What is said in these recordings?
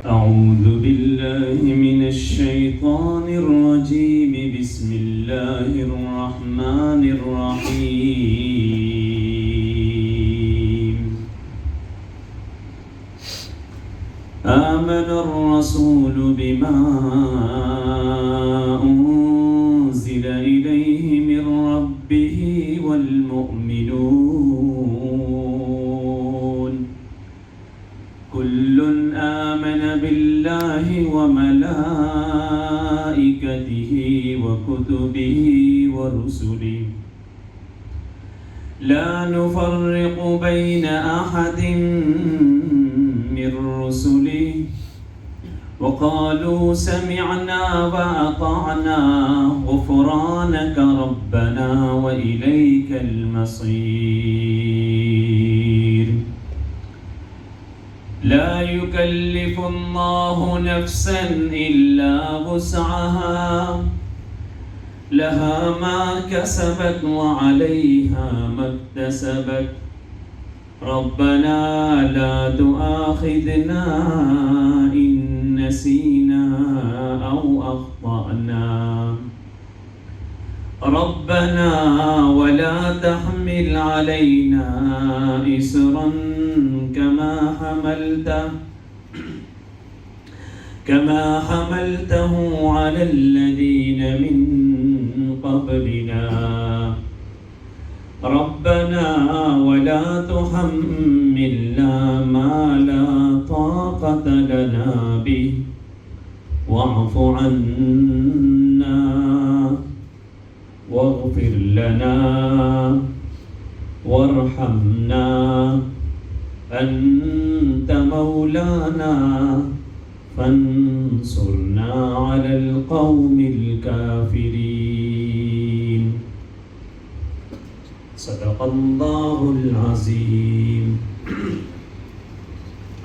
أعوذ بالله من الشيطان الرجيم بسم الله الرحمن الرحيم آمن الرسول بما أنزل إليه من ربه والمؤمنون كل آمن بالله وملائكته وكتبه ورسله لا نفرق بين أحد من رسله وقالوا سمعنا وأطعنا غفرانك ربنا وإليك المصير لا يكلف الله نفسا إلا وسعها لها ما كسبت وعليها ما اكتسبت ربنا لا تؤاخذنا إن نسينا أو أخطأنا ربنا ولا تحمل علينا إصرا كما حملته على الذين من قبلنا ربنا ولا تحملنا ما لا طاقة لنا به واعف عنا واغفر لنا وارحمنا أنت مولانا فانصرنا على القوم الكافرين صدق الله العظيم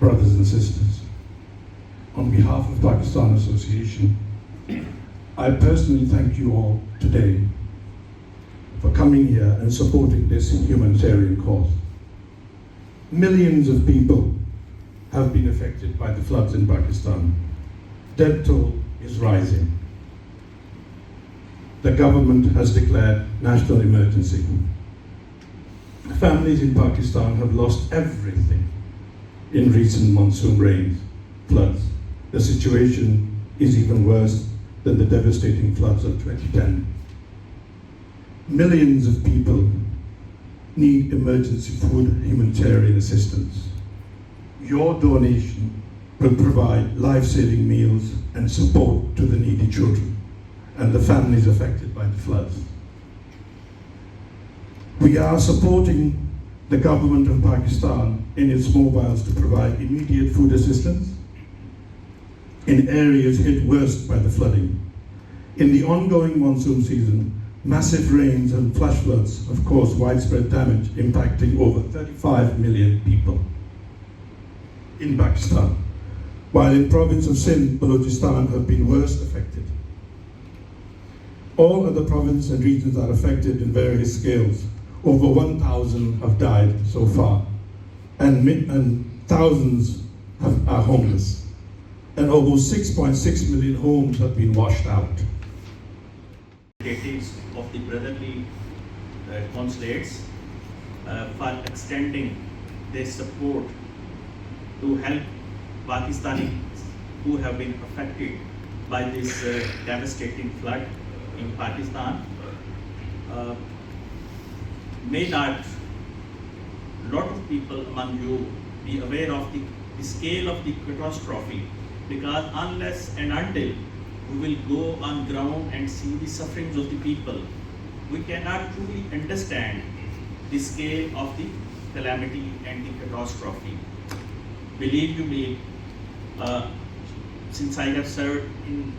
Brothers and sisters, on behalf of Pakistan Association, I personally thank you all today for coming here and supporting this humanitarian cause. Millions of people have been affected by the floods in Pakistan. Death toll is rising. The government has declared national emergency. Families in Pakistan have lost everything in recent monsoon rains, floods. The situation is even worse than the devastating floods of 2010. Millions of people need emergency food humanitarian assistance. Your donation will provide life-saving meals and support to the needy children and the families affected by the floods. We are supporting the government of Pakistan in its mobiles to provide immediate food assistance in areas hit worst by the flooding. In the ongoing monsoon season, massive rains and flash floods have caused widespread damage, impacting over 35 million people in Pakistan, while in province of Sindh, Balochistan have been worst affected. All other provinces and regions are affected in various scales. Over 1,000 have died so far, and thousands are homeless, and almost 6.6 million homes have been washed out. Representatives of the brotherly consulates for extending their support to help Pakistanis who have been affected by this devastating flood. in Pakistan may not lot of people among you be aware of the scale of the catastrophe, because unless and until we will go on ground and see the sufferings of the people, we cannot truly understand the scale of the calamity and the catastrophe. Believe you me, since I have served in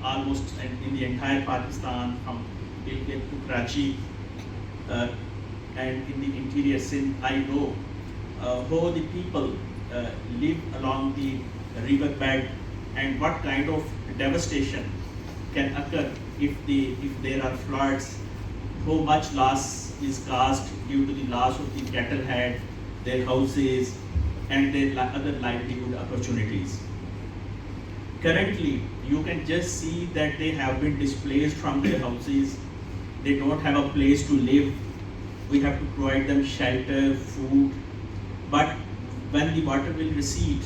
almost in the entire Pakistan, from Gilgit to Karachi, and in the interior Sindh, I know how the people live along the riverbed and what kind of devastation can occur if there are floods, how much loss is caused due to the loss of the cattle head, their houses, and their other livelihood opportunities. Currently, you can just see that they have been displaced from their houses. They don't have a place to live. We have to provide them shelter, food. But when the water will recede,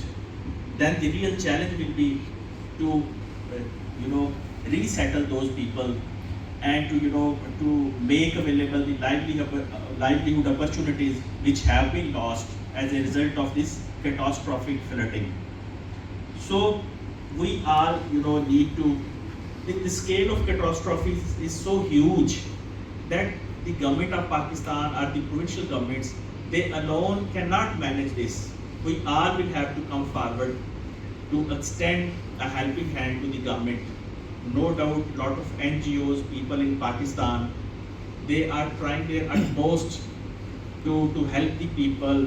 then the real challenge will be to, resettle those people and to make available the livelihood opportunities which have been lost as a result of this catastrophic flooding. So we all need to, the scale of catastrophe is so huge that the government of Pakistan or the provincial governments, they alone cannot manage this. We all will have to come forward to extend a helping hand to the government. No doubt, a lot of NGOs, people in Pakistan, they are trying their utmost to help the people.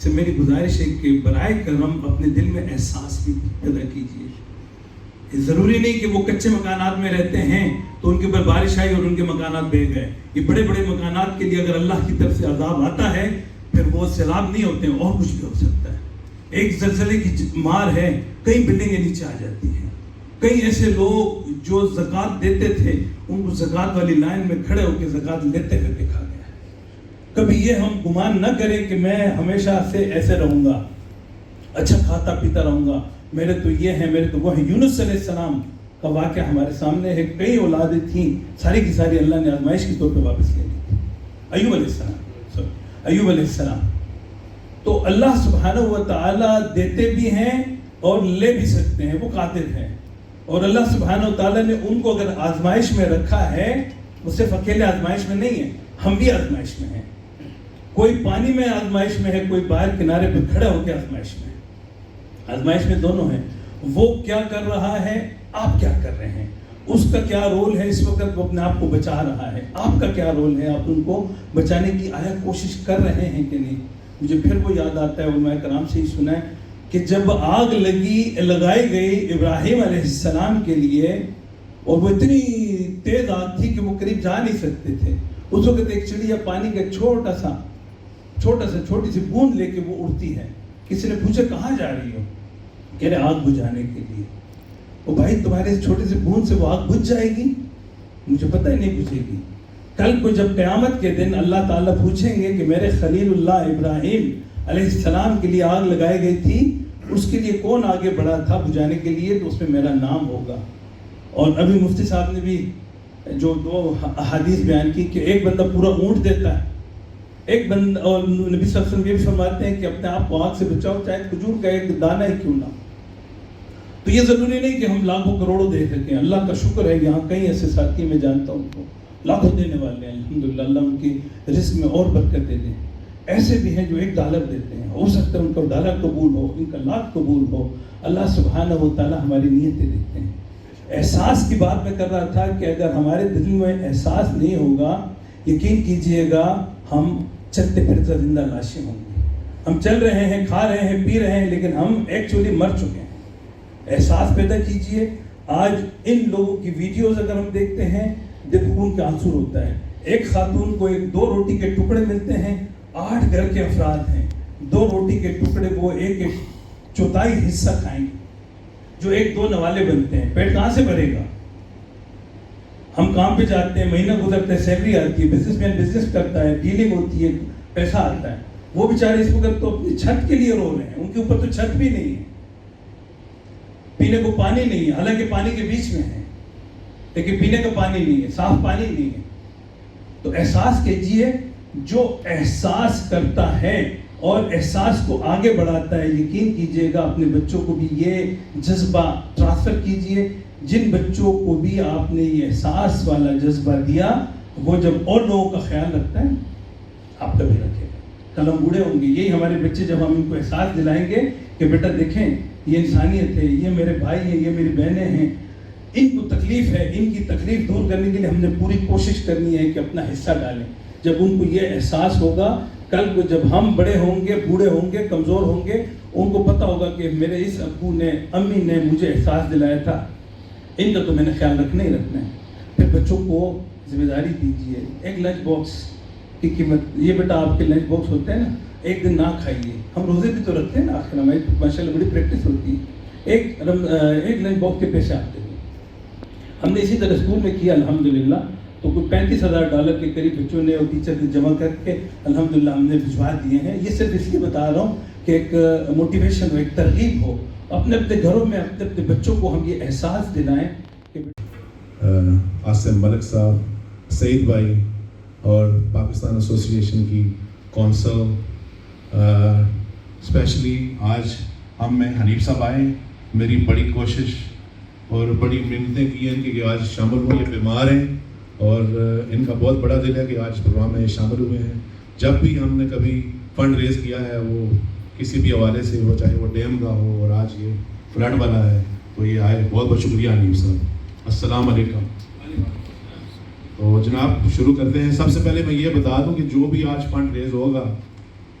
سے میری گزارش ہے کہ برائے کرم اپنے دل میں احساس بھی پیدا کیجیے. ضروری نہیں کہ وہ کچے مکانات میں رہتے ہیں تو ان کے اوپر بارش آئی اور ان کے مکانات بہہ گئے. یہ بڑے بڑے مکانات کے لیے اگر اللہ کی طرف سے عذاب آتا ہے پھر وہ سیلاب نہیں ہوتے ہیں, اور کچھ بھی ہو سکتا ہے. ایک زلزلے کی مار ہے, کئی بلڈنگیں نیچے آ جاتی ہیں. کئی ایسے لوگ جو زکوٰۃ دیتے تھے ان کو زکوٰۃ والی لائن میں کھڑے ہو کے زکوٰۃ لیتے ہوئے دیکھا گیا. کبھی یہ ہم گمان نہ کریں کہ میں ہمیشہ سے ایسے رہوں گا, اچھا کھاتا پیتا رہوں گا, میرے تو یہ ہے میرے تو وہ ہے. یونس علیہ السلام کا واقعہ ہمارے سامنے ہے. کئی اولادیں تھیں, ساری کی ساری اللہ نے آزمائش کے طور پہ واپس لے لی. ایوب علیہ السلام تو اللہ سبحانہ و تعالیٰ دیتے بھی ہیں اور لے بھی سکتے ہیں, وہ قادر ہیں. اور اللہ سبحانہ و تعالیٰ نے ان کو اگر آزمائش میں رکھا ہے, وہ صرف اکیلے آزمائش میں نہیں ہے, ہم بھی آزمائش میں ہیں. کوئی پانی میں آزمائش میں ہے, کوئی باہر کنارے پہ کھڑا ہو کے آزمائش میں ہے. آزمائش میں دونوں ہیں. وہ کیا کر رہا ہے, آپ کیا کر رہے ہیں, اس کا کیا رول ہے اس وقت, وہ اپنے آپ کو بچا رہا ہے. آپ کا کیا رول ہے, آپ ان کو بچانے کی آیا کوشش کر رہے ہیں کہ نہیں. مجھے پھر وہ یاد آتا ہے, علماء کرام سے ہی سنا ہے کہ جب آگ لگائی گئی ابراہیم علیہ السلام کے لیے, اور وہ اتنی تیز آگ تھی کہ وہ قریب جا نہیں سکتے تھے. اس وقت ایک چڑیا پانی کا چھوٹی سی بوند لے کے وہ اڑتی ہے. کسی نے پوچھا کہاں جا رہی ہو, کہہ رہے آگ بجھانے کے لیے. وہ بھائی تمہارے چھوٹے سے بوند سے وہ آگ بجھ جائے گی؟ مجھے پتہ ہی نہیں بجھے گی. کل کو جب قیامت کے دن اللہ تعالیٰ پوچھیں گے کہ میرے خلیل اللہ ابراہیم علیہ السلام کے لیے آگ لگائی گئی تھی, اس کے لیے کون آگے بڑھا تھا بجھانے کے لیے, تو اس میں میرا نام ہوگا. اور ابھی مفتی صاحب نے بھی جو 2 احادیث بیان کی کہ ایک بندہ پورا اونٹ دیتا ہے, ایک بندہ, اور نبی صلی اللہ علیہ وسلم یہ بھی فرماتے ہیں کہ اپنے آپ کو آگ سے بچاؤ چاہے کھجور کا ایک دانہ ہی کیوں نہ. تو یہ ضروری نہیں کہ ہم لاکھوں کروڑوں دے سکیں. اللہ کا شکر ہے یہاں کئی ایسے ساتھی میں جانتا ہوں کو لاکھوں دینے والے ہیں, الحمدللہ. اللہ ان کی رزق میں اور برکت دے دیں. ایسے بھی ہیں جو $1 دیتے ہیں, ہو سکتا ہے ان کا $1 قبول ہو, ان کا لاکھ قبول ہو. اللہ سبحانہ و تعالیٰ ہماری نیتیں دیکھتے ہیں. احساس کی بات میں کر رہا تھا کہ اگر ہمارے دل میں احساس نہیں ہوگا, یقین کیجئے گا ہم چلتے پھرتے زندہ لاشیں ہوں گے. ہم چل رہے ہیں, کھا رہے ہیں, پی رہے ہیں, لیکن ہم ایکچولی مر چکے ہیں. احساس پیدا کیجئے. آج ان لوگوں کی ویڈیوز اگر ہم دیکھتے ہیں, دل خون کا آنسو ہوتا ہے. ایک خاتون کو 2 روٹی کے ٹکڑے ملتے ہیں, 8 گھر کے افراد ہیں, 2 روٹی کے ٹکڑے وہ 1/4 حصہ کھائیں گے, جو 1-2 نوالے بنتے ہیں. پیٹ کہاں سے بھرے گا؟ ہم کام پہ جاتے ہیں, مہینہ گزرتا ہے, سیلری آتی ہے, بزنس مین بزنس کرتا ہے, ڈیلنگ ہوتی ہے, پیسہ آتا ہے. وہ بیچارے اس وقت تو اپنی چھت کے لیے رو رہے ہیں. ان کے اوپر تو چھت بھی نہیں ہے, پینے کو پانی نہیں ہے, حالانکہ پانی کے بیچ میں ہے, لیکن پینے کا پانی نہیں ہے, صاف پانی نہیں ہے. تو احساس کیجئے, جو احساس کرتا ہے اور احساس کو آگے بڑھاتا ہے, یقین کیجئے گا اپنے بچوں کو بھی یہ جذبہ ٹرانسفر کیجئے. جن بچوں کو بھی آپ نے یہ احساس والا جذبہ دیا, وہ جب اور لوگوں کا خیال رکھتا ہے, آپ کا بھی رکھے گا. کل ہم بوڑھے ہوں گے, یہی ہمارے بچے جب ہم ان کو احساس دلائیں گے کہ بیٹا دیکھیں یہ انسانیت ہے, یہ میرے بھائی ہیں, یہ میری بہنیں ہیں, ان کو تکلیف ہے, ان کی تکلیف دور کرنے کے لیے ہم نے پوری کوشش کرنی ہے کہ اپنا حصہ ڈالیں. جب ان کو یہ احساس ہوگا, کل کو جب ہم بڑے ہوں گے, بوڑھے ہوں گے, کمزور ہوں گے, ان کو پتہ ہوگا کہ میرے اس ابو نے, امی نے مجھے احساس دلایا تھا, ان کا تو میں نے خیال رکھنا ہی رکھنا ہے. پھر بچوں کو ذمہ داری دیجیے. ایک لنچ باکس کی قیمت, یہ بیٹا آپ کے لنچ باکس ہوتے ہیں نا, ایک دن نہ کھائیے. ہم روزے بھی تو رکھتے ہیں نا, آخر ہماری ماشاءاللہ بڑی پریکٹس ہوتی ہے. ایک لنچ باکس کے پیسے آتے ہیں. ہم نے اسی طرح اسکول میں کیا الحمدللہ. تو کوئی $35,000 کے قریب بچوں نے اور ٹیچر نے جمع کر کے الحمدللہ ہم نے بھجوا دیے ہیں. یہ صرف اس لیے بتا رہا ہوں کہ ایک موٹیویشن ہو, ایک ترغیب ہو. اپنے گھروں میں اپنے بچوں کو ہم یہ احساس دلائیں کہ آصم ملک صاحب, سعید بھائی اور پاکستان ایسوسی ایشن کی کونسل, اسپیشلی آج ہم میں حنیف صاحب آئے. میری بڑی کوشش اور بڑی منتیں کی ہیں کہ آج شامل ہوں. یہ بیمار ہیں اور ان کا بہت بڑا دل ہے کہ آج پروگرام میں شامل ہوئے ہیں. جب بھی ہم نے کبھی فنڈ ریز کیا ہے, وہ کسی بھی حوالے سے ہو, چاہے وہ ڈیم کا ہو اور آج یہ فلڈ والا ہے, تو یہ آئے. بہت بہت شکریہ حنیف صاحب. السلام علیکم. تو جناب شروع کرتے ہیں. سب سے پہلے میں یہ بتا دوں کہ جو بھی آج فنڈ ریز ہوگا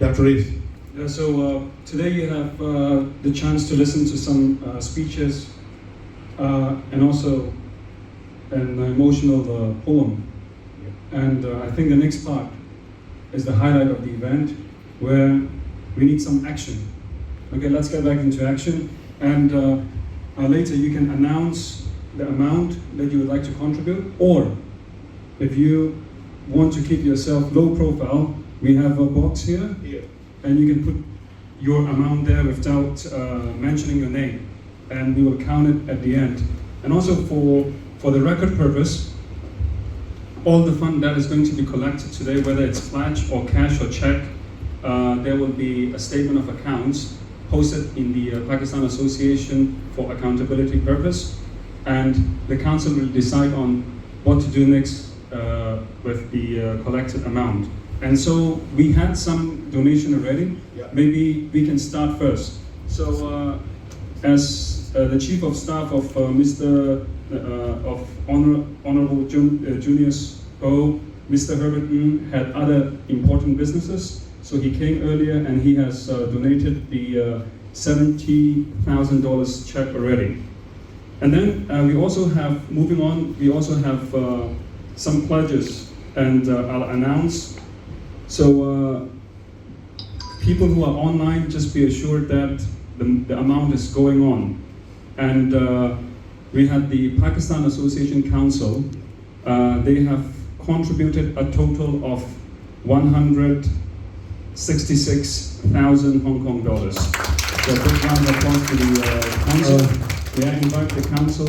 Dr. Rees. Yeah, so today you have the chance to listen to some speeches and also an emotional poem. And I think the next part is the highlight of the event, where we need some action. Okay, let's get back into action. And later you can announce the amount that you would like to contribute, or if you want to keep yourself low profile, we have a box here, and you can put your amount there without mentioning your name, and we will count it at the end. And also for the record purpose, all the fund that is going to be collected today, whether it's pledge or cash or check, there will be a statement of accounts posted in the Pakistan Association for accountability purpose, and the council will decide on what to do next with the collected amount. And so we had some donation already. Yeah. Maybe we can start first. So as the Chief of Staff of Honorable Junius O, Mr. Herbert Ng had other important businesses, so he came earlier and he has donated the $70,000 check already. And then we also have, moving on, we also have some pledges, and I'll announce. So people who are online, just be assured that the amount is going on. And we had the Pakistan Association Council. They have contributed a total of 166,000 Hong Kong dollars. So a big round of applause to the council. May I invite the council?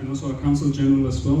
And also our council general as well.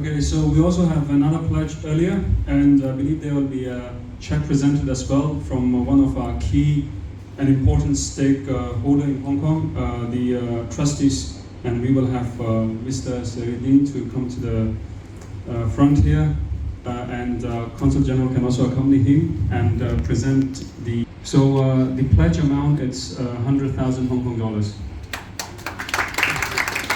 Okay, so we also have another pledge earlier, and I believe there will be a check presented as well from one of our key and important stakeholder in Hong Kong, the trustees, and we will have Mr. Seridin to come to the front here, and Consul General can also accompany him and present the. So the pledge amount is 100,000 Hong Kong dollars.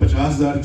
50,000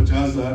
50,000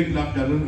$1,00,000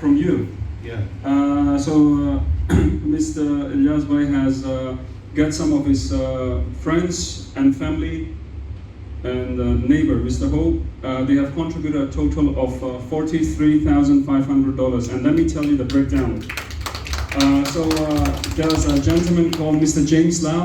From you. Yeah. Mr. Ilyas Bhai has got some of his friends and family and neighbor, Mr. Ho. They have contributed a total of $43,500, and let me tell you the breakdown. There's a gentleman called Mr. James Lau.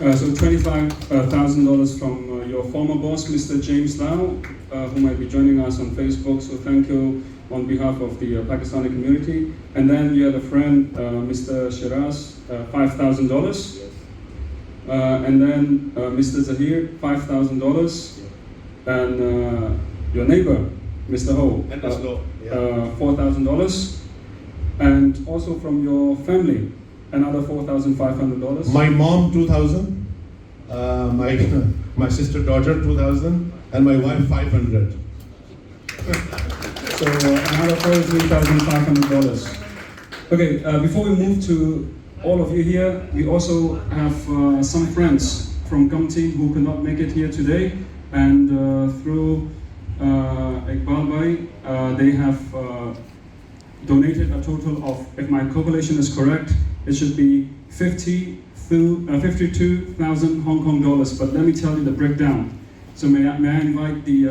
So $25,000 from your former boss, Mr. James Lau, who might be joining us on Facebook. So thank you on behalf of the Pakistani community. And then you had a friend, Mr. Shiraz, $5,000. And then Mr. Zahir, $5,000. And your neighbor, Mr. Ho, $4,000. And also from your family, another $4,500. My mom 2,000, my sister daughter 2,000, and my wife 500. So another $43,500. Okay, before we move to all of you here, we also have some friends from Kamti who could not make it here today, and through Iqbal Bhai, they have donated a total of, if my calculation is correct, it should be 52,000 Hong Kong dollars. But let me tell you the breakdown. So may I invite the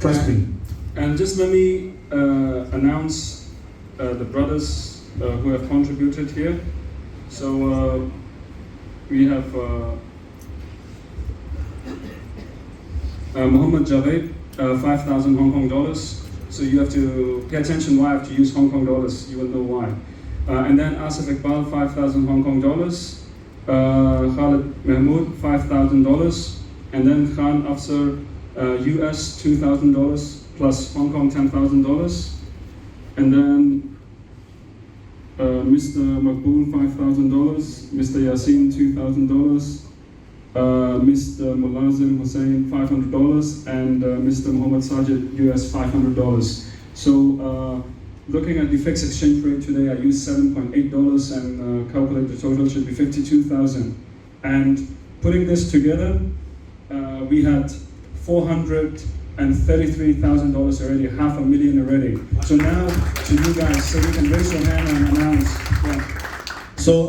Trust me. And just let me announce the brothers who have contributed here. So we have Muhammad Javed, 5,000 Hong Kong dollars. So you have to pay attention why I have to use Hong Kong dollars, you will know why. And then Asif Iqbal, 5,000 Hong Kong dollars. Khalid Mahmood, $5,000. And then Khan Afsar, US $2,000 plus Hong Kong $10,000. And then Mr. Makboul, $5,000. Mr. Yassin, $2,000. Mr. Mulazim Hussain, $500, and Mr. Muhammad Sajid, US $500. So looking at the fixed exchange rate today, I used $7.8 and calculate the total should be 52,000. And putting this together, we had $433,000 already, $500,000 already. So now to you guys, so you can raise your hand and announce. Yeah. So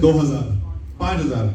2,000, 5,000,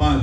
5,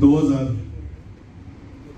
2,000।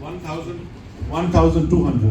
1,200।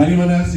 Anyone else?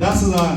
10,000,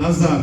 10,000।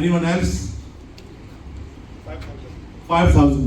anyone else? 5,000,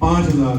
5,000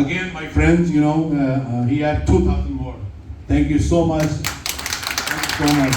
Again, my friends, you know, he had 2,000 more. Thank you so much. Thank you so much.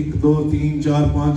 1 2 3 4 5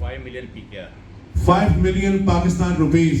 5 million PKR, 5 million Pakistan rupees।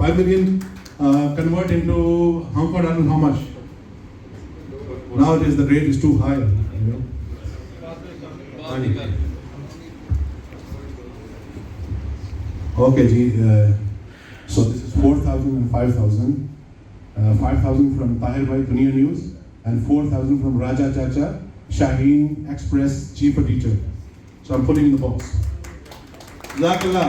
5 million convert into how much? Nowadays the rate is too high, you know. Okay, ji. So this is 4,000 and 5,000. 5,000 from Tahir Bhai, Dunia News, and 4,000 from Raja Chacha, Shaheen Express, Chief Editor. So I'm putting in the box. Jazakallah.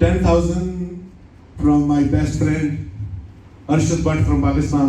10,000 from my best friend Arshad Bhatt from Pakistan.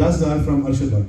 10,000 from Arshad Bhatt.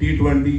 T20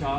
4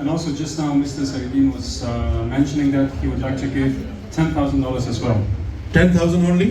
And also just now Mr. Saidin was mentioning that he would like to give $10,000 as well. 10,000 only?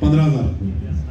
15,000.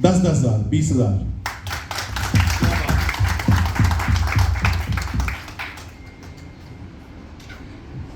10,000 20,000.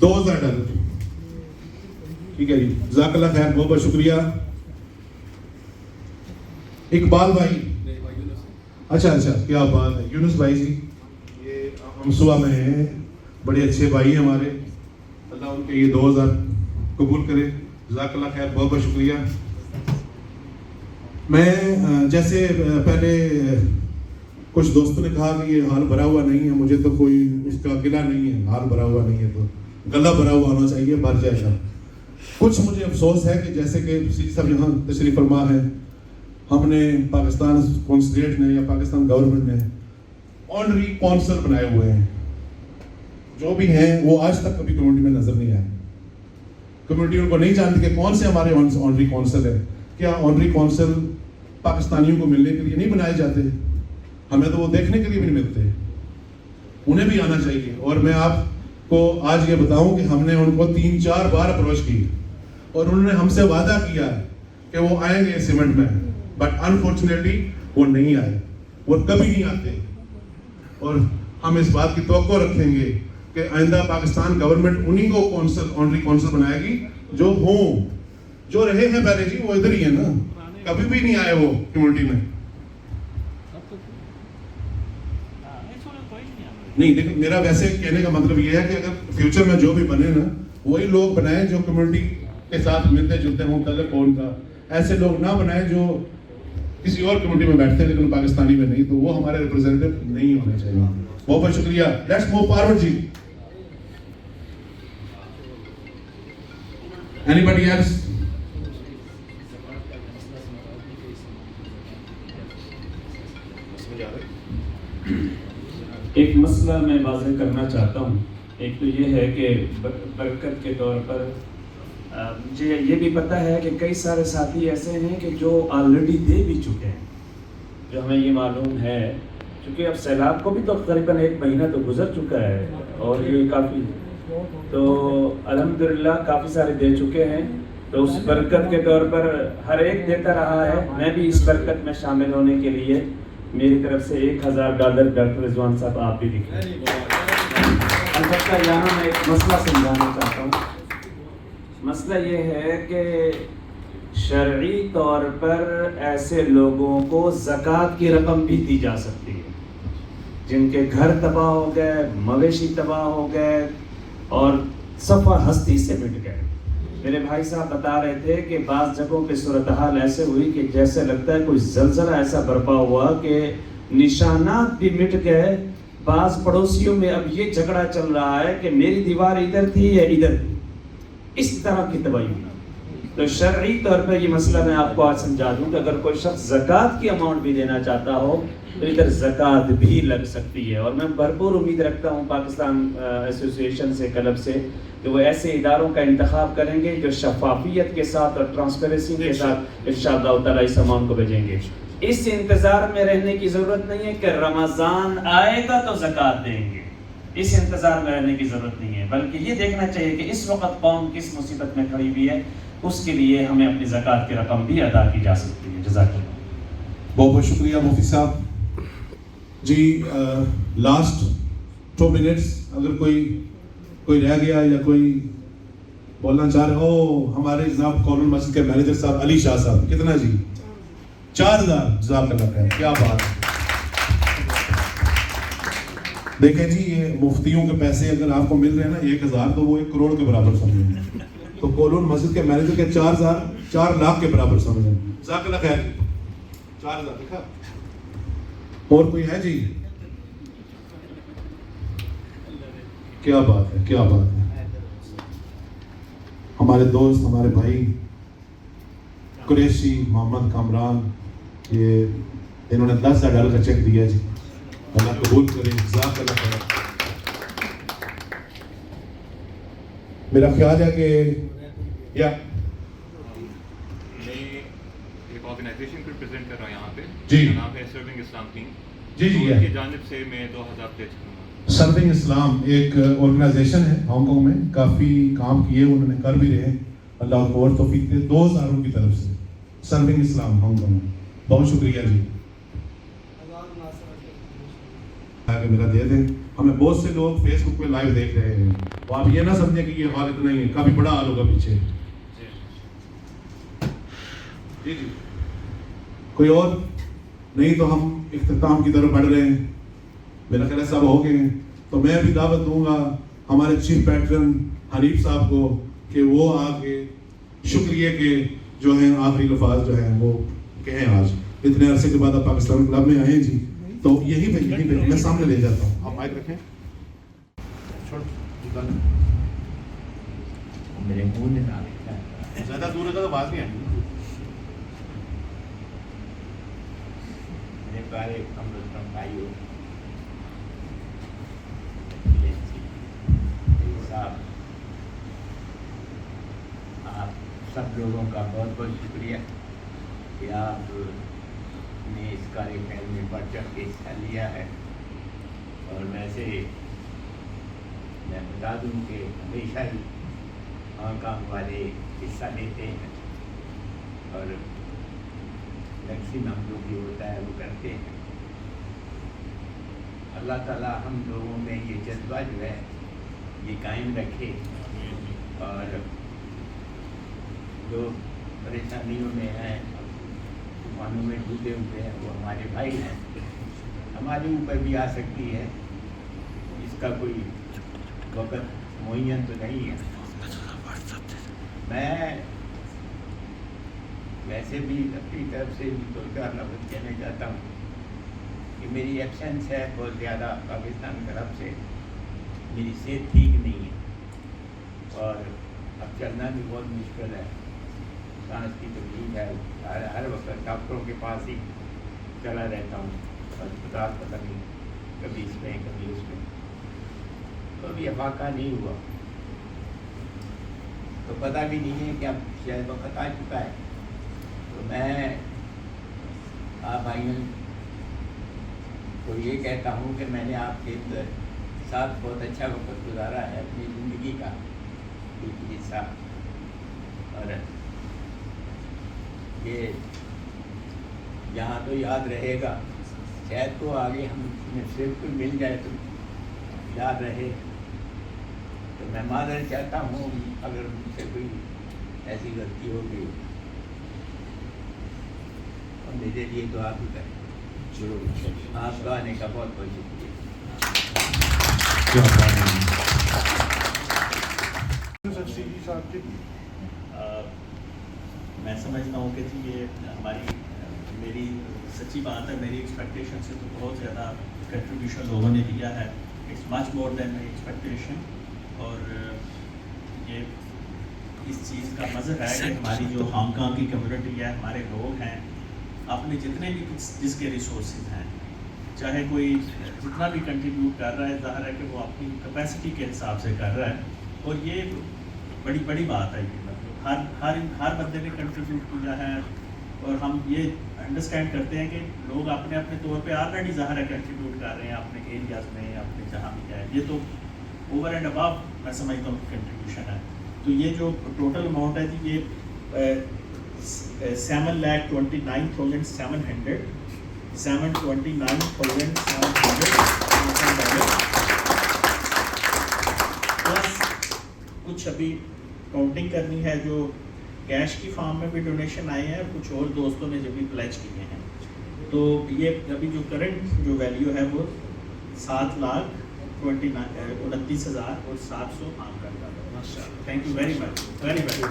$2,000. ٹھیک ہے جی, جزاک اللہ خیر, بہت بہت شکریہ. اقبال بھائی, اچھا کیا بات ہے, یونس بھائی جی, یہ ہم صبح میں ہیں, بڑے اچھے بھائی ہیں ہمارے, اللہ ان کے یہ 2000 قبول کرے. جزاک اللہ خیر, بہت بہت شکریہ. میں جیسے پہلے کچھ دوستوں نے کہا کہ یہ حال بھرا ہوا نہیں ہے, مجھے تو کوئی اس کا گلہ نہیں ہے, حال بھرا ہوا نہیں ہے تو گلہ بھرا ہوا ہونا چاہیے, بھر جائے گا. کچھ مجھے افسوس ہے کہ جیسے کہ صاحب یہاں تشریف فرما ہے, ہم نے پاکستان کونسلیٹ نے یا پاکستان گورنمنٹ نے آنری کونسل بنائے ہوئے ہیں, جو بھی ہیں وہ آج تک کبھی کمیونٹی میں نظر نہیں آئے. کمیونٹی ان کو نہیں جانتی کہ کون سے ہمارے آنری کونسل ہے. کیا آنری کونسل پاکستانیوں کو ملنے کے لیے نہیں بنائے جاتے؟ ہمیں تو وہ دیکھنے کے لیے بھی نہیں ملتے, انہیں بھی آنا چاہیے. اور میں آپ کو آج یہ بتاؤں کہ ہم نے ان کو 3-4 بار اپروچ کی اور انہوں نے ہم سے وعدہ کیا کہ وہ آئیں گے سیمنٹ میں, بٹ انفارچونیٹلی وہ نہیں آئے, وہ کبھی نہیں آتے. اور ہم اس بات کی توقع رکھیں گے کہ آئندہ پاکستان گورنمنٹ انہی کو آنری کونسل بنائے گی جو ہوں, جو رہے ہیں پہلے جی وہ ادھر ہی ہیں نا, کبھی بھی نہیں آئے وہ کمیونٹی میں. نہیں لیکن میرا ویسے کہنے کا مطلب یہ ہے کہ اگر فیوچر میں جو بھی بنے نا, وہی لوگ بنائیں جو کمیونٹی کے ساتھ ملتے جلتے ہوں, تعلق ہو ان کا. ایسے لوگ نہ بنائیں جو کسی اور کمیونٹی میں بیٹھتے ہیں لیکن پاکستانی میں نہیں, تو وہ ہمارے ریپرزینٹیو نہیں ہونے چاہیے. بہت بہت شکریہ. لیٹس موو فارورڈ جی. Any else? ایک مسئلہ میں واضح کرنا چاہتا ہوں. ایک تو یہ ہے کہ برکت کے طور پر مجھے یہ بھی پتہ ہے کہ کئی سارے ساتھی ایسے ہیں کہ جو آلریڈی دے بھی چکے ہیں, جو ہمیں یہ معلوم ہے, کیونکہ اب سیلاب کو بھی تو تقریباً 1 مہینہ تو گزر چکا ہے اور یہ کافی, تو الحمدللہ کافی سارے دے چکے ہیں. تو اس برکت کے طور پر ہر ایک دیتا رہا ہے. میں بھی اس برکت میں شامل ہونے کے لیے میری طرف سے $1000 ڈاکٹر رضوان صاحب آپ بھی لکھیں. البتہ یہاں میں ایک مسئلہ سمجھانا چاہتا ہوں. مسئلہ یہ ہے کہ شرعی طور پر ایسے لوگوں کو زکوٰۃ کی رقم بھی دی جا سکتی ہے جن کے گھر تباہ ہو گئے, مویشی تباہ ہو گئے اور صفحہ ہستی سے مٹ گئے. میرے بھائی صاحب بتا رہے تھے کہ بعض جگہوں پہ صورتحال ایسے ہوئی کہ جیسے لگتا ہے کوئی زلزلہ ایسا برپا ہوا کہ نشانات بھی مٹ گئے. بعض پڑوسیوں میں اب یہ جھگڑا چل رہا ہے کہ میری دیوار ادھر تھی یا ادھر تھی, اس طرح کی تباہی ہوئی. تو شرعی طور پر یہ مسئلہ میں آپ کو آج سمجھا دوں کہ اگر کوئی شخص زکوٰۃ کی اماؤنٹ بھی دینا چاہتا ہو تو ادھر زکوٰۃ بھی لگ سکتی ہے. اور میں بھرپور امید رکھتا ہوں پاکستان ایسوسی ایشن سے, کلب سے, کہ وہ ایسے اداروں کا انتخاب کریں گے جو شفافیت کے ساتھ اور ٹرانسپیرنسی کے ساتھ انشاءاللہ تعالیٰ اس اماؤنٹ کو بھیجیں گے. اس انتظار میں رہنے کی ضرورت نہیں ہے کہ رمضان آئے گا تو زکوٰۃ دیں گے, اس انتظار میں رہنے کی ضرورت نہیں ہے, بلکہ یہ دیکھنا چاہیے کہ اس وقت قوم کس مصیبت میں کھڑی ہوئی ہے, اس کے لیے ہمیں اپنی زکوٰۃ کی رقم بھی ادا کی جا سکتی ہے. جزاک اللہ. بہت بہت شکریہ مفتی صاحب جی. لاسٹ 2 منٹس اگر کوئی رہ گیا یا کوئی بولنا چاہ رہے ہو. ہمارے جناب کالون مسجد کے مینیجر صاحب علی شاہ صاحب, کتنا جی؟ 4000. جزاک اللہ خیر, کیا بات ہے. دیکھیں جی, یہ مفتیوں کے پیسے اگر آپ کو مل رہے ہیں نا 1000, تو وہ 1 کروڑ کے برابر سمجھیں. تو کولون مسجد کے مینیجر کے 4 لاکھ کے برابر سمجھیں. جزاک اللہ خیر. 4000 دیکھا. اور کوئی ہے جی؟ کیا بات ہے, کیا بات ہے. ہمارے دوست, ہمارے بھائی قریشی محمد کامران, یہ انہوں نے $10,000 کا چیک دیا جی. اللہ قبول کرے. جزاک اللہ خیر. میرا خیال ہے کہ یا میں ایک آرگنائزیشن کو ریپرزینٹ کر رہا ہوں یہاں پہ, جی, نام ہے سرونگ اسلام ٹیم. جی جی, ان کی جانب سے میں 2000 پلیٹ کروں گا. سرونگ اسلام ایک آرگنائزیشن ہے ہانگ کانگ میں, کافی کام کیے انہوں نے, کر بھی رہے ہیں, اللہ کو اور توفیق دے. 2000 کی طرف سے سرونگ اسلام ہانگ کانگ میں. بہت شکریہ جی. کہ میرا دے دیں. ہمیں بہت سے لوگ فیس بک پہ لائیو دیکھ رہے ہیں, تو آپ یہ نہ سمجھیں کہ یہ حال اتنا ہی ہے, کافی بڑا حال ہوگا پیچھے. جی جی کوئی اور نہیں تو ہم اختتام کی طرف بڑھ رہے ہیں. میرا خیال ہے سب ہو گئے ہیں. تو میں بھی دعوت دوں گا ہمارے چیف پیٹرن حنیف صاحب کو کہ وہ آ کے شکریہ کے جو ہیں آخری لفاظ جو ہیں وہ کہیں. آج اتنے عرصے کے بعد آپ پاکستان کلب میں آئے ہیں جی, تو یہی پہ میں سامنے لے جاتا ہوں. آپ مائک رکھیں. میرے منہ میں نہ زیادہ دور ہوگا تو بات نہیں آئیں. میرے پیارے ہم بھائیوں صاحب, آپ سب لوگوں کا بہت بہت شکریہ کہ آپ نے اس کاریہ میں بڑھ چڑھ کے حصہ لیا ہے. اور ویسے میں بتا دوں کہ ہمیشہ ہی ہانگ کانگ والے حصہ لیتے ہیں اور میکسیمم جو بھی ہوتا ہے وہ کرتے ہیں. اللہ تعالیٰ ہم لوگوں میں یہ جذبہ جو ہے یہ قائم رکھے, اور جو پریشانیوں میں ہیں, طوفانوں میں ڈوبے ہوئے ہیں, وہ ہمارے بھائی ہیں, ہمارے اوپر بھی آ سکتی ہے. اس کا کوئی وقت معین تو نہیں ہے. میں ویسے بھی اپنی طرف سے دو چار لفظ کہنا چاہتا ہوں کہ میری ایبسنس ہے بہت زیادہ پاکستان کی طرف سے. میری صحت ٹھیک نہیں ہے اور اب چلنا بھی بہت مشکل ہے. سانس کی تکلیف ہے, ہر وقت ڈاکٹروں کے پاس ہی چلا رہتا ہوں. اسپتال پتہ نہیں کبھی اس میں کبھی اس میں, تو ابھی افاقہ نہیں ہوا, تو پتہ بھی نہیں ہے کہ اب شاید وقت آ چکا ہے. تو میں آپ بھائیوں کو یہ کہتا ہوں کہ میں نے آپ کے ساتھ بہت اچھا وقت گزارا ہے اپنی زندگی کا ایک حصہ, اور یہ یہاں تو یاد رہے گا. شاید تو آگے ہم صرف کوئی مل جائے تو یاد رہے. تو میں معذرت چاہتا ہوں اگر مجھ سے کوئی ایسی غلطی ہو گئی, اور میرے لیے دعا بھی کریں. آپ کا آنے کا بہت بہت شکریہ. میں سمجھتا ہوں کہ جی یہ میری سچی بات ہے, میری ایکسپیکٹیشن سے تو بہت زیادہ کنٹریبیوشن لوگوں نے دیا ہے. It's much more than my expectation. اور یہ اس چیز کا مظہر ہے کہ ہماری جو ہانگ کانگ کی کمیونٹی ہے, ہمارے لوگ ہیں, اپنے جتنے بھی جس کے ریسورسز ہیں, چاہے کوئی جتنا بھی کنٹریبیوٹ کر رہا ہے, ظاہر ہے کہ وہ اپنی کیپیسٹی کے حساب سے کر رہا ہے. اور یہ بڑی بڑی بات ہے. یہ مطلب ہر بندے نے کنٹریبیوٹ کیا ہے, اور ہم یہ انڈرسٹینڈ کرتے ہیں کہ لوگ اپنے اپنے طور پہ آلریڈی ظاہر ہے کنٹریبیوٹ کر رہے ہیں اپنے ایریاز میں, اپنے جہاں بھی ہے. یہ تو اوور اینڈ ابو میں سمجھتا ہوں کہ کنٹریبیوشن ہے. تو یہ جو ٹوٹل اماؤنٹ ہے جی یہ 7,29,700 پلس کچھ ابھی کاؤنٹنگ کرنی ہے جو کیش کی فارم میں بھی ڈونیشن آئے ہیں, کچھ اور دوستوں نے جو بھی پلیج کیے ہیں. تو یہ ابھی جو کرنٹ جو ویلیو ہے وہ 7,29,700 Hong Kong dollar. Thank you very much, very very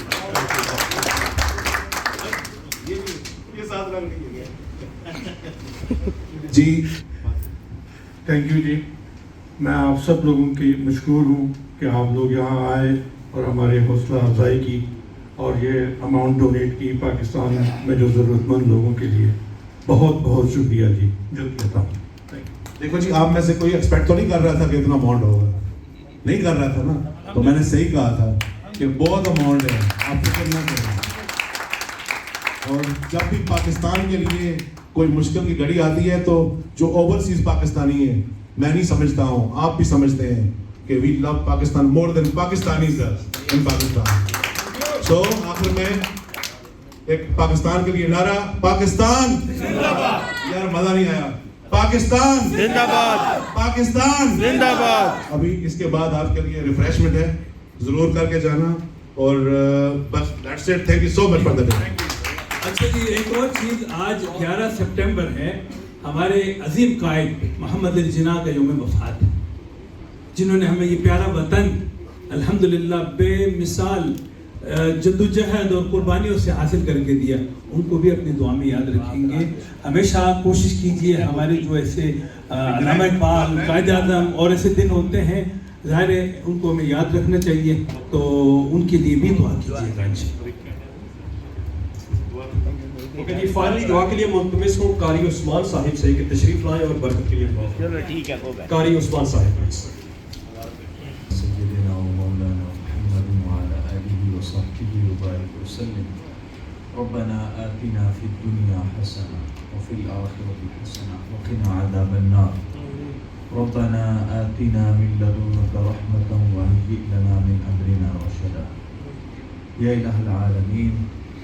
یہ 7 لاکھ نہیں ہے جی. تھینک یو جی. میں آپ سب لوگوں کی مشکور ہوں کہ آپ لوگ یہاں آئے اور ہمارے حوصلہ افزائی کی اور یہ اماؤنٹ ڈونیٹ کی پاکستان میں جو ضرورت مند لوگوں کے لیے. بہت بہت شکریہ جی, جو کہتا ہوں. دیکھو جی, آپ میں سے کوئی ایکسپیکٹ تو نہیں کر رہا تھا کہ اتنا اماؤنٹ ہوگا, نہیں کر رہا تھا نا. تو میں نے صحیح کہا تھا کہ بہت اماؤنٹ ہے, آپ فکر نہ کریں. اور جب بھی پاکستان کے لیے کوئی مشکل کی گھڑی آتی ہے تو جو اوورسیز پاکستانی ہیں, میں نہیں سمجھتا ہوں, آپ بھی سمجھتے ہیں کہ وی لو پاکستان مور دین پاکستانیز ان پاکستان. سو آخر میں ایک پاکستان کے لیے نعرہ, پاکستان زندہ باد. یار مزہ نہیں آیا. پاکستان زندہ باد, پاکستان زندہ باد. ابھی اس کے بعد آپ کے لیے ریفریشمنٹ ہے, ضرور کر کے جانا. اور بس that's it. Thank you so much for the time. اچھا جی، ایک اور چیز، آج 11 سپٹمبر ہے، ہمارے عظیم قائد محمد الجناح کا یوم وفات ہے، جنہوں نے ہمیں یہ پیارا وطن الحمدللہ بے مثال جدوجہد اور قربانیوں سے حاصل کر کے دیا. ان کو بھی اپنی دعا میں یاد رکھیں گے. ہمیشہ کوشش کیجئے، ہمارے جو ایسے علامہ اقبال، قائد اعظم اور ایسے دن ہوتے ہیں، ظاہر ہے ان کو ہمیں یاد رکھنا چاہیے، تو ان کے لیے بھی دعا کیجیے گا انشاءاللہ. اوکے جی، فائنلی دعا کے لیے ملتمس ہوں قاری عثمان صاحب سے کہ تشریف لائیں اور برکت کے لیے دعا کریں. چلو ٹھیک ہے، ہوگا. قاری عثمان صاحب پلیز. سيدنا ومولانا محمد وعلى آله وصحبه وبارك وسلم. ربنا آتنا في الدنيا حسنة وفي الآخرة حسنة وقنا عذاب النار. ربنا آتنا من لدنك رحمة وهيئ لنا من أمرنا رشدا. يا إله العالمين،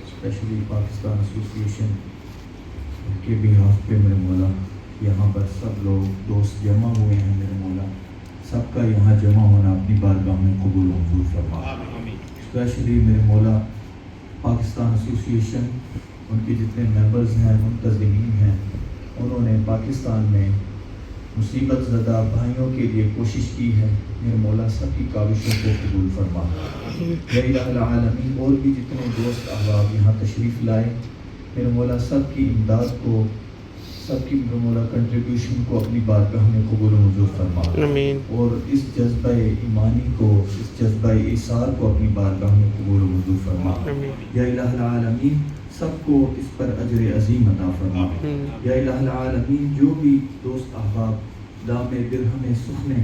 اسپیشلی پاکستان ایسوسیشن کے بیہاف پہ میرے مولا یہاں پر سب لوگ دوست جمع ہوئے ہیں، میرے مولا سب کا یہاں جمع ہونا اپنی بارگاہ میں قبول و منظور فرما. اسپیشلی میرے مولا پاکستان ایسوسیشن، ان کے جتنے ممبرز ہیں، منتظمین ہیں، انہوں نے پاکستان میں مصیبت زدہ بھائیوں کے لیے کوشش کی ہے. میرے مولا سب کی کاوشوں کو قبول فرما. یا الہ العالمین، اور بھی جتنے دوست احباب یہاں تشریف لائے، میرے مولا سب کی امداد کو، سب کی میرے مولا کنٹریبیوشن کو اپنی بارگاہ میں قبول و منظور فرما. اور اس جذبہ ایمانی کو، اس جذبہ ایثار کو اپنی بارگاہ میں قبول و منظور فرما. یا الہ العالمین، سب کو اس پر اجر عظیم عطا فرما. یا الہ العالمین، جو بھی دوست احباب دام درہم سخنے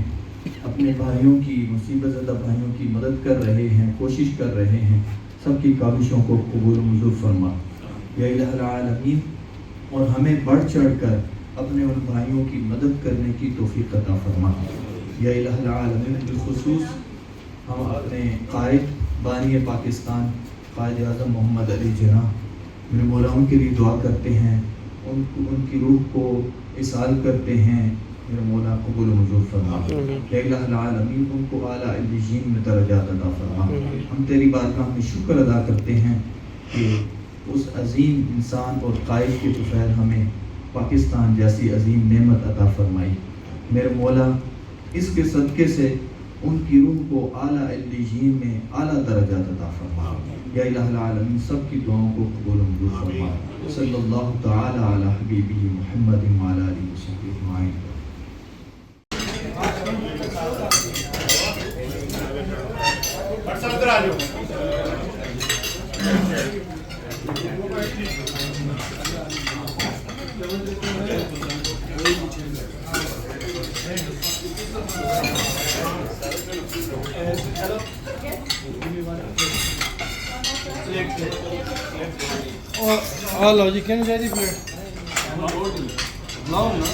اپنے بھائیوں کی، مصیبت زدہ بھائیوں کی مدد کر رہے ہیں، کوشش کر رہے ہیں، سب کی کاوشوں کو قبول و منظور فرما. یا الہ العالمین، اور ہمیں بڑھ چڑھ کر اپنے ان بھائیوں کی مدد کرنے کی توفیق عطا فرما. یا الہ العالمین، بالخصوص ہم اپنے قائد بانی پاکستان قائد اعظم محمد علی جناح، میرے مولا ان کے لیے دعا کرتے ہیں، ان کی روح کو اصال کرتے ہیں، میرے مولا قبول و منظور فرما. یا الہ العالمین، ان کو اعلیٰ علیین میں درجات عطا فرما. ہم تیری بارگاہ میں شکر ادا کرتے ہیں کہ اس عظیم انسان اور قائد کے طفیل ہمیں پاکستان جیسی عظیم نعمت عطا فرمائی. میرے مولا اس کے صدقے سے ان کی روح کو اعلیٰ علیین میں اعلیٰ درجات عطا فرما. یا الہ العالمین، سب کی دعاؤں کو قبول و منظور فرما. صلی اللہ تعالی علی حبیبہ محمد وعلی آلہ وصحبہ اجمعین. لو جی کہنا چاہیے پلیٹ لاؤ نا.